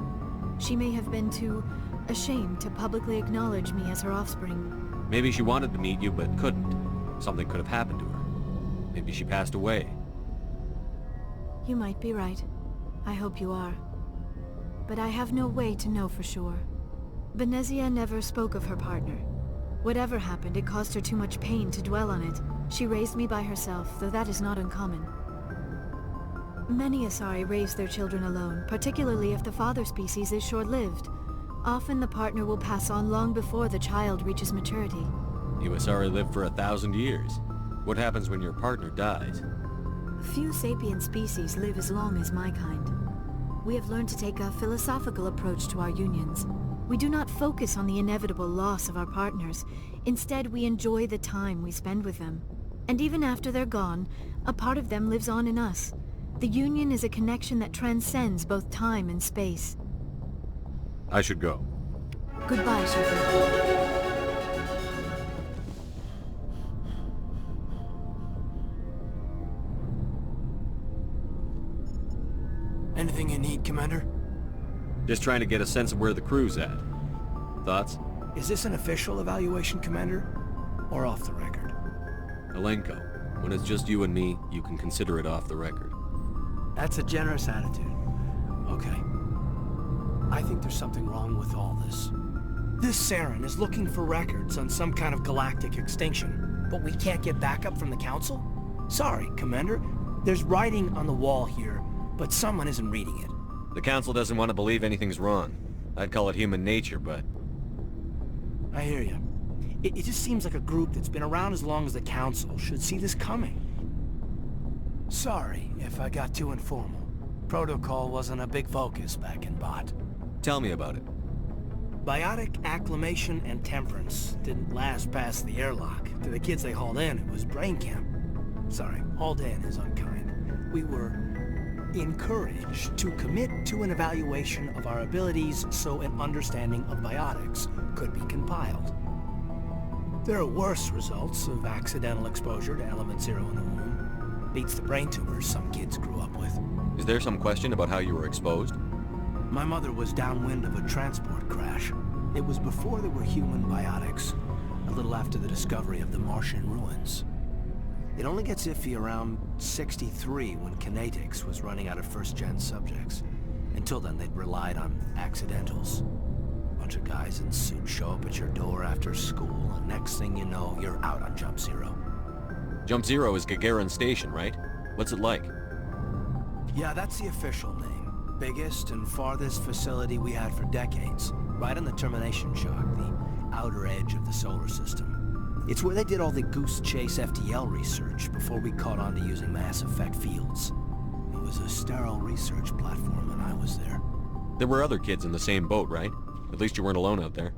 She may have been too ashamed to publicly acknowledge me as her offspring. Maybe she wanted to meet you, but couldn't. Something could have happened to her. Maybe she passed away. You might be right. I hope you are. But I have no way to know for sure. Benezia never spoke of her partner. Whatever happened, it caused her too much pain to dwell on it. She raised me by herself, though that is not uncommon. Many Asari raise their children alone, particularly if the father species is short-lived. Often the partner will pass on long before the child reaches maturity. You Asari live for 1,000 years. What happens when your partner dies? Few sapient species live as long as my kind. We have learned to take a philosophical approach to our unions. We do not focus on the inevitable loss of our partners. Instead, we enjoy the time we spend with them. And even after they're gone, a part of them lives on in us. The union is a connection that transcends both time and space. I should go. Goodbye, Shepard. Anything you need, Commander? Just trying to get a sense of where the crew's at. Thoughts? Is this an official evaluation, Commander? Or off the record? Alenko, when it's just you and me, you can consider it off the record. That's a generous attitude. Okay. I think there's something wrong with all this. This Saren is looking for records on some kind of galactic extinction, but we can't get backup from the Council? Sorry, Commander. There's writing on the wall here, but someone isn't reading it. The Council doesn't want to believe anything's wrong. I'd call it human nature, but... I hear you. It just seems like a group that's been around as long as the Council should see this coming. Sorry if I got too informal. Protocol wasn't a big focus back in Bot. Tell me about it. Biotic acclimation and temperance didn't last past the airlock. To the kids they hauled in, it was brain camp. Sorry, hauled in is unkind. We were encouraged to commit to an evaluation of our abilities so an understanding of biotics could be compiled. There are worse results of accidental exposure to element 0 in the womb. Beats the brain tumors some kids grew up with. Is there some question about how you were exposed? My mother was downwind of a transport crash. It was before there were human biotics, a little after the discovery of the Martian ruins. It only gets iffy around 63 when Kinetics was running out of first-gen subjects. Until then, they'd relied on accidentals. A bunch of guys in suits show up at your door after school, and next thing you know, you're out on Jump Zero. Jump Zero is Gagarin Station, right? What's it like? Yeah, that's the official name. Biggest and farthest facility we had for decades. Right on the termination shock, the outer edge of the solar system. It's where they did all the Goose Chase FTL research before we caught on to using mass effect fields. It was a sterile research platform when I was there. There were other kids in the same boat, right? At least you weren't alone out there.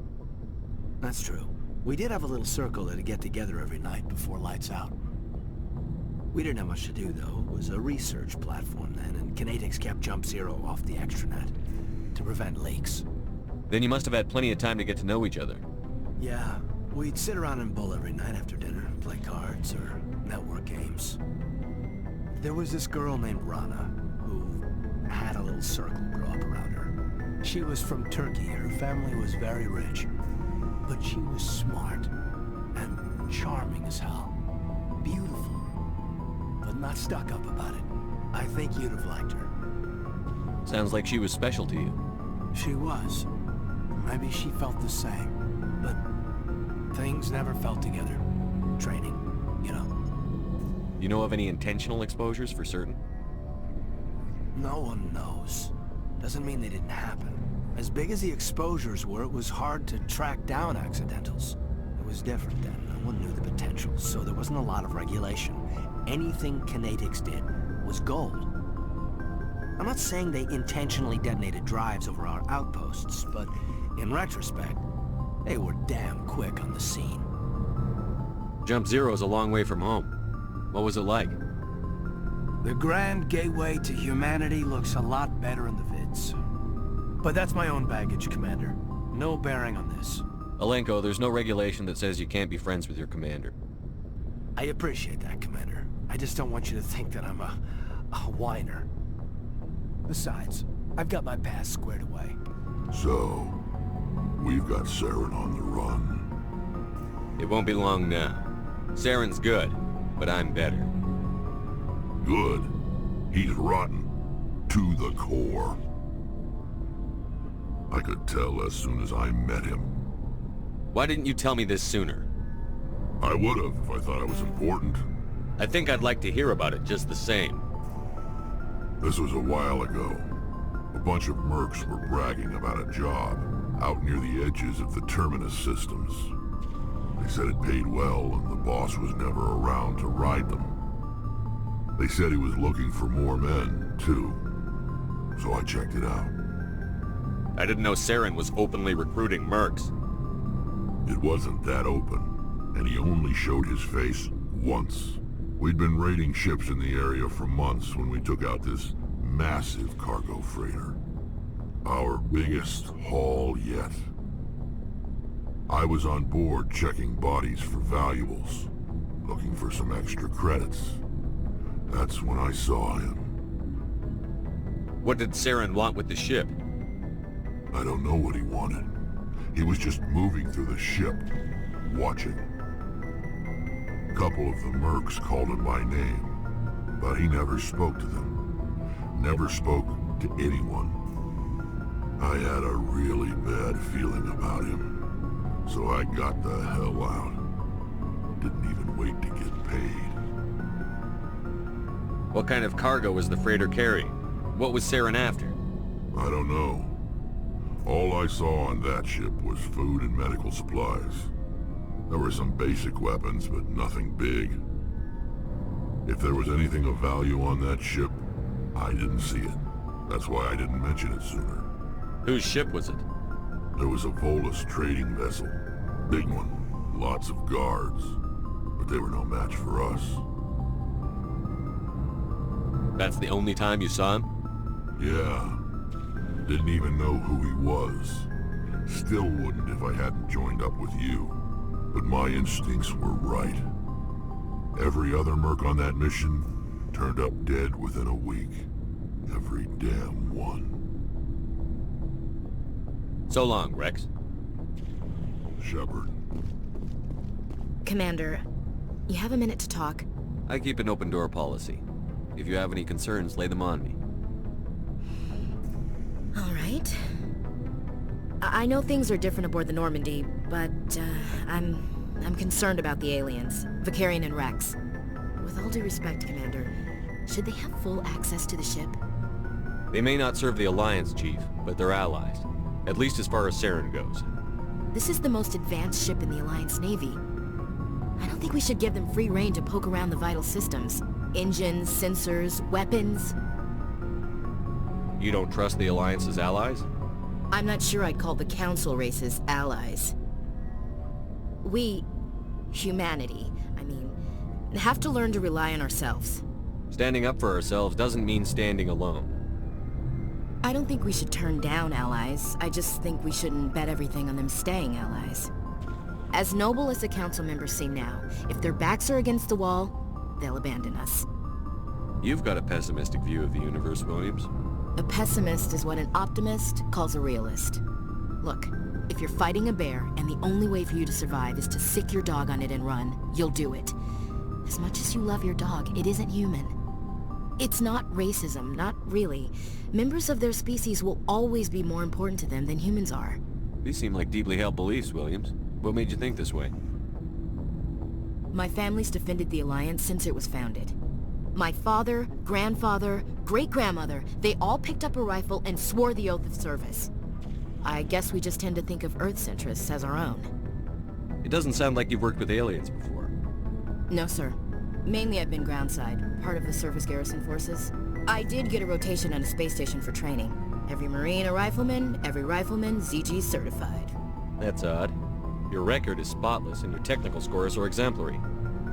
That's true. We did have a little circle that'd get together every night before lights out. We didn't have much to do, though. It was a research platform then, and Kinetics kept Jump Zero off the extranet to prevent leaks. Then you must have had plenty of time to get to know each other. Yeah, we'd sit around and bull every night after dinner, play cards or network games. There was this girl named Rana, who had a little circle grow up around her. She was from Turkey. Her family was very rich. But she was smart and charming as hell. Beautiful. But not stuck up about it. I think you'd have liked her. Sounds like she was special to you. She was. Maybe she felt the same. But things never felt together. Training, you know. You know of any intentional exposures for certain? No one knows. Doesn't mean they didn't happen. As big as the exposures were, it was hard to track down accidentals. It was different then. No one knew the potential, so there wasn't a lot of regulation. Anything Kinetics did was gold. I'm not saying they intentionally detonated drives over our outposts, but in retrospect, they were damn quick on the scene. Jump Zero's a long way from home. What was it like? The grand gateway to humanity looks a lot better in the vids. But that's my own baggage, Commander. No bearing on this. Alenko, there's no regulation that says you can't be friends with your commander. I appreciate that, Commander. I just don't want you to think that I'm a whiner. Besides, I've got my past squared away. So, we've got Saren on the run. It won't be long now. Saren's good, but I'm better. Good? He's rotten. To the core. I could tell as soon as I met him. Why didn't you tell me this sooner? I would have if I thought it was important. I think I'd like to hear about it just the same. This was a while ago. A bunch of mercs were bragging about a job out near the edges of the Terminus systems. They said it paid well and the boss was never around to ride them. They said he was looking for more men, too. So I checked it out. I didn't know Saren was openly recruiting mercs. It wasn't that open, and he only showed his face once. We'd been raiding ships in the area for months when we took out this massive cargo freighter. Our biggest haul yet. I was on board checking bodies for valuables, looking for some extra credits. That's when I saw him. What did Saren want with the ship? I don't know what he wanted. He was just moving through the ship, watching. A couple of the mercs called him by name, but he never spoke to them. Never spoke to anyone. I had a really bad feeling about him, so I got the hell out. Didn't even wait to get paid. What kind of cargo was the freighter carrying? What was Saren after? I don't know. All I saw on that ship was food and medical supplies. There were some basic weapons, but nothing big. If there was anything of value on that ship, I didn't see it. That's why I didn't mention it sooner. Whose ship was it? There was a Volus trading vessel. Big one. Lots of guards. But they were no match for us. That's the only time you saw him? Yeah. Didn't even know who he was. Still wouldn't if I hadn't joined up with you. But my instincts were right. Every other merc on that mission Turned up dead within a week. Every damn one. So long, Rex. Shepard. Commander, you have a minute to talk? I keep an open door policy. If you have any concerns, lay them on me. All right. I know things are different aboard the Normandy, but I'm concerned about the aliens, Vicarian and Rex. With all due respect, Commander, should they have full access to the ship? They may not serve the Alliance, Chief, but they're allies. At least as far as Saren goes. This is the most advanced ship in the Alliance Navy. I don't think we should give them free rein to poke around the vital systems. Engines, sensors, weapons. You don't trust the Alliance's allies? I'm not sure I'd call the Council races allies. We, humanity, have to learn to rely on ourselves. Standing up for ourselves doesn't mean standing alone. I don't think we should turn down allies. I just think we shouldn't bet everything on them staying allies. As noble as the Council members seem now, if their backs are against the wall, they'll abandon us. You've got a pessimistic view of the universe, Williams. A pessimist is what an optimist calls a realist. Look, if you're fighting a bear and the only way for you to survive is to sick your dog on it and run, you'll do it. As much as you love your dog, it isn't human. It's not racism, not really. Members of their species will always be more important to them than humans are. These seem like deeply held beliefs, Williams. What made you think this way? My family's defended the Alliance since it was founded. My father, grandfather, great-grandmother, they all picked up a rifle and swore the oath of service. I guess we just tend to think of Earth's interests as our own. It doesn't sound like you've worked with aliens before. No, sir. Mainly I've been groundside, part of the surface garrison forces. I did get a rotation on a space station for training. Every Marine a rifleman, every rifleman ZG certified. That's odd. Your record is spotless and your technical scores are exemplary.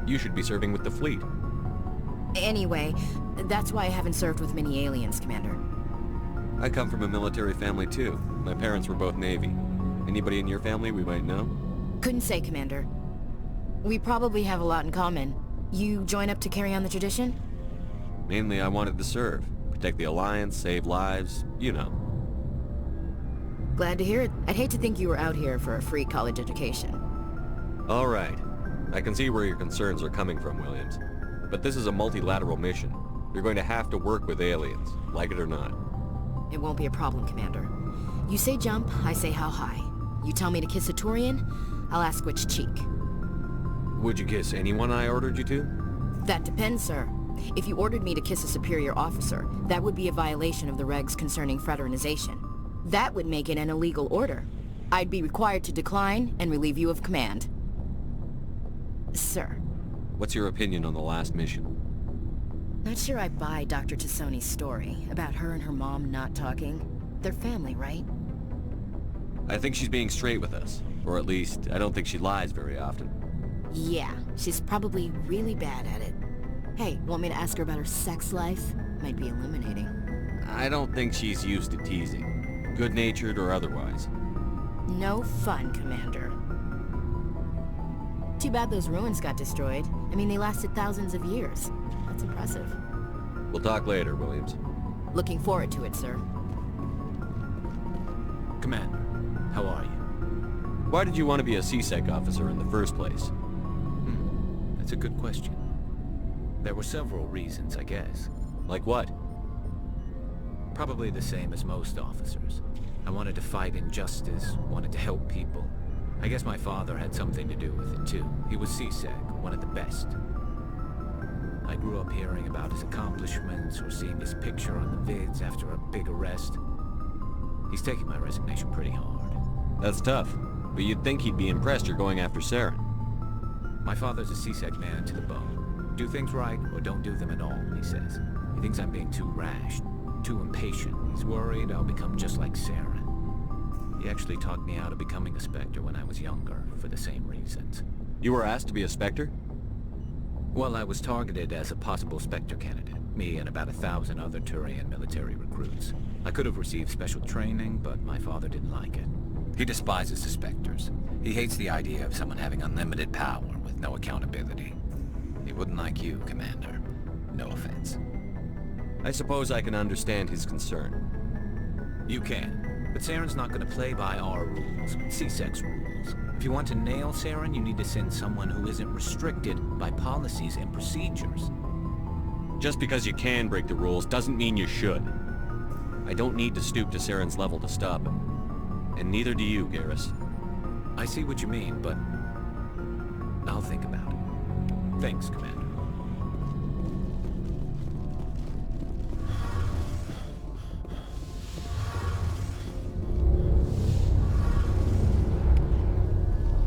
You should be serving with the fleet. Anyway, that's why I haven't served with many aliens, Commander. I come from a military family too. My parents were both Navy. Anybody in your family we might know? Couldn't say, Commander. We probably have a lot in common. You join up to carry on the tradition? Mainly I wanted to serve. Protect the Alliance, save lives, you know. Glad to hear it. I'd hate to think you were out here for a free college education. All right. I can see where your concerns are coming from, Williams. But this is a multilateral mission. You're going to have to work with aliens, like it or not. It won't be a problem, Commander. You say jump, I say how high. You tell me to kiss a Turian, I'll ask which cheek. Would you kiss anyone I ordered you to? That depends, sir. If you ordered me to kiss a superior officer, that would be a violation of the regs concerning fraternization. That would make it an illegal order. I'd be required to decline and relieve you of command. Sir. What's your opinion on the last mission? Not sure I buy Dr. T'Soni's story about her and her mom not talking. They're family, right? I think she's being straight with us. Or at least, I don't think she lies very often. Yeah, she's probably really bad at it. Hey, want me to ask her about her sex life? Might be illuminating. I don't think she's used to teasing. Good-natured or otherwise. No fun, Commander. Too bad those ruins got destroyed. I mean, they lasted thousands of years. That's impressive. We'll talk later, Williams. Looking forward to it, sir. Commander, how are you? Why did you want to be a CSEC officer in the first place? That's a good question. There were several reasons, I guess. Like what? Probably the same as most officers. I wanted to fight injustice, wanted to help people. I guess my father had something to do with it too. He was CSEC, one of the best. I grew up hearing about his accomplishments or seeing his picture on the vids after a big arrest. He's taking my resignation pretty hard. That's tough, but you'd think he'd be impressed you're going after Saren. My father's a CSEC man to the bone. Do things right or don't do them at all, he says. He thinks I'm being too rash, too impatient. He's worried I'll become just like Saren. He actually talked me out of becoming a Spectre when I was younger, for the same reasons. You were asked to be a Spectre? Well, I was targeted as a possible Spectre candidate. Me and about 1,000 other Turian military recruits. I could have received special training, but my father didn't like it. He despises the Spectres. He hates the idea of someone having unlimited power with no accountability. He wouldn't like you, Commander. No offense. I suppose I can understand his concern. You can, but Saren's not gonna play by our rules, C-Sec's rules. If you want to nail Saren, you need to send someone who isn't restricted by policies and procedures. Just because you can break the rules doesn't mean you should. I don't need to stoop to Saren's level to stop him. And neither do you, Garrus. I see what you mean, but I'll think about it. Thanks, Commander.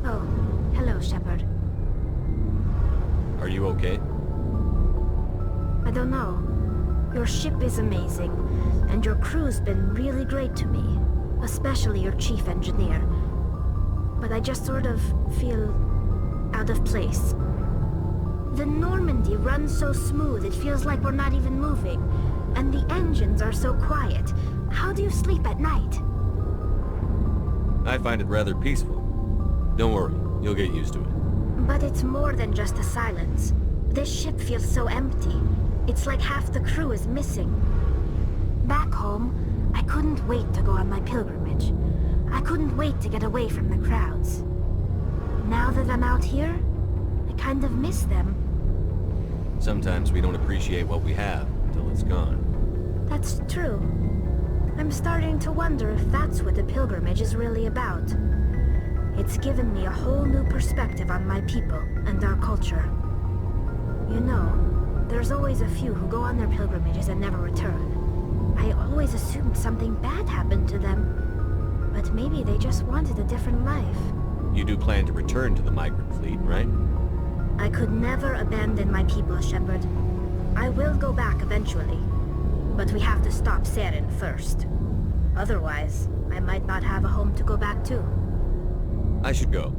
Oh, hello, Shepard. Are you okay? I don't know. Your ship is amazing, and your crew's been really great to me. Especially your chief engineer. But I just sort of feel out of place. The Normandy runs so smooth it feels like we're not even moving. And the engines are so quiet. How do you sleep at night? I find it rather peaceful. Don't worry, you'll get used to it. But it's more than just the silence. This ship feels so empty. It's like half the crew is missing. Back home, I couldn't wait to go on my pilgrimage. I couldn't wait to get away from the crowds. Now that I'm out here, I kind of miss them. Sometimes we don't appreciate what we have until it's gone. That's true. I'm starting to wonder if that's what the pilgrimage is really about. It's given me a whole new perspective on my people and our culture. You know, there's always a few who go on their pilgrimages and never return. I always assumed something bad happened to them. But maybe they just wanted a different life. You do plan to return to the migrant fleet, right? I could never abandon my people, Shepard. I will go back eventually. But we have to stop Saren first. Otherwise, I might not have a home to go back to. I should go.